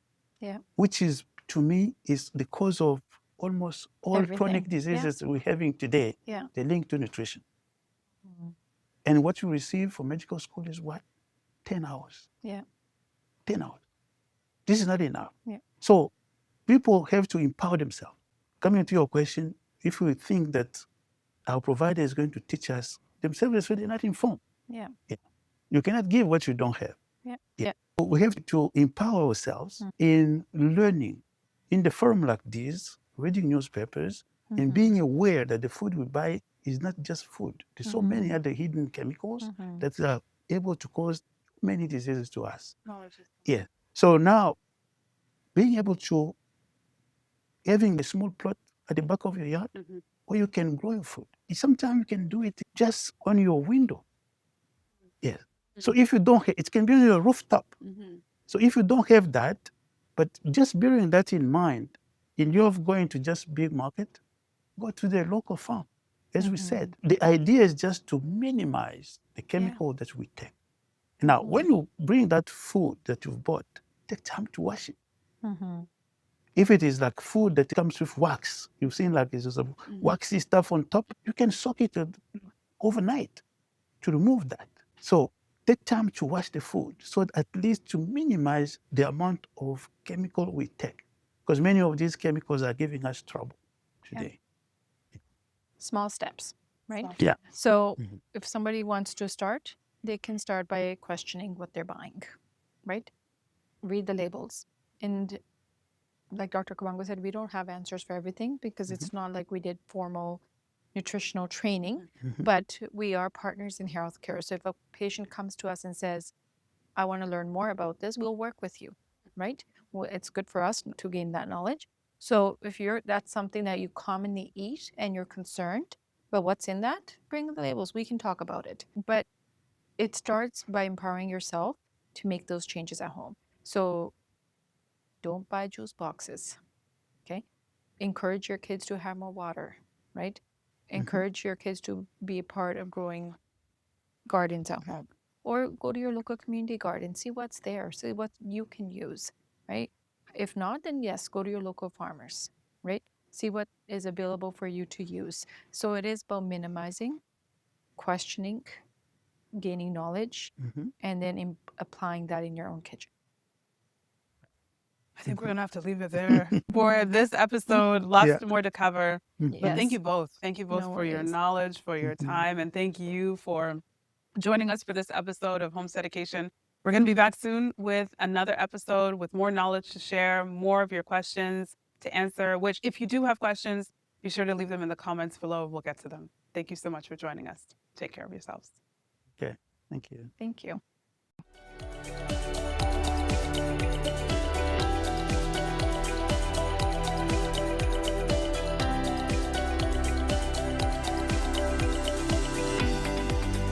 [SPEAKER 3] Yeah.
[SPEAKER 2] which is, to me, is the cause of almost all
[SPEAKER 3] Everything.
[SPEAKER 2] chronic
[SPEAKER 3] Yeah.
[SPEAKER 2] diseases we're having today.
[SPEAKER 3] Yeah.
[SPEAKER 2] They link to nutrition. And what you receive from medical school is what? 10 hours.
[SPEAKER 3] Yeah.
[SPEAKER 2] 10 hours. This is not enough.
[SPEAKER 3] Yeah.
[SPEAKER 2] So people have to empower themselves. Coming to your question, if we think that our provider is going to teach us, themselves they're not informed.
[SPEAKER 3] Yeah.
[SPEAKER 2] You cannot give what you don't have.
[SPEAKER 3] Yeah.
[SPEAKER 2] Yeah.
[SPEAKER 3] Yeah.
[SPEAKER 2] So we have to empower ourselves in learning in the forum like this, reading newspapers, and being aware that the food we buy is not just food. There's so many other hidden chemicals that are able to cause many diseases to us. Yeah. So now, being able to having a small plot at the back of your yard where you can grow your food. Sometimes you can do it just on your window. Yes. So if you don't, it can be on your rooftop. So if you don't have that, but just bearing that in mind, in lieu of going to just big market, go to the local farm. As we said, the idea is just to minimize the chemical that we take. Now, when you bring that food that you've bought, take time to wash it. If it is like food that comes with wax, you've seen like there's some waxy stuff on top, you can soak it overnight to remove that. So take time to wash the food, so at least to minimize the amount of chemical we take, because many of these chemicals are giving us trouble today.
[SPEAKER 3] Small steps, right?
[SPEAKER 2] Yeah.
[SPEAKER 3] So
[SPEAKER 2] Mhm.
[SPEAKER 3] if somebody wants to start, they can start by questioning what they're buying, right? Read the labels. And like Dr. Kabongo said, we don't have answers for everything because it's not like we did formal nutritional training, but we are partners in healthcare. So if a patient comes to us and says, I want to learn more about this, we'll work with you, right? Well, it's good for us to gain that knowledge. So if that's something that you commonly eat and you're concerned about what's in that, bring the labels. We can talk about it. But it starts by empowering yourself to make those changes at home. So don't buy juice boxes, okay? Encourage your kids to have more water, right? Encourage your kids to be a part of growing gardens at home, or go to your local community garden, see what's there, see what you can use, right? If not, then yes, go to your local farmers, right? See what is available for you to use. So it is about minimizing, questioning, gaining knowledge, and then applying that in your own kitchen.
[SPEAKER 1] I think we're going to have to leave it there for this episode. Lots more to cover. But thank
[SPEAKER 3] Yes.
[SPEAKER 1] you both. Thank you both
[SPEAKER 3] No
[SPEAKER 1] for your
[SPEAKER 3] worries.
[SPEAKER 1] knowledge, for your time, and thank you for joining us for this episode of Homestead Education. We're going to be back soon with another episode with more knowledge to share, more of your questions to answer, which if you do have questions, be sure to leave them in the comments below. We'll get to them. Thank you so much for joining us. Take care of yourselves.
[SPEAKER 2] Okay. Thank you.
[SPEAKER 3] Thank you.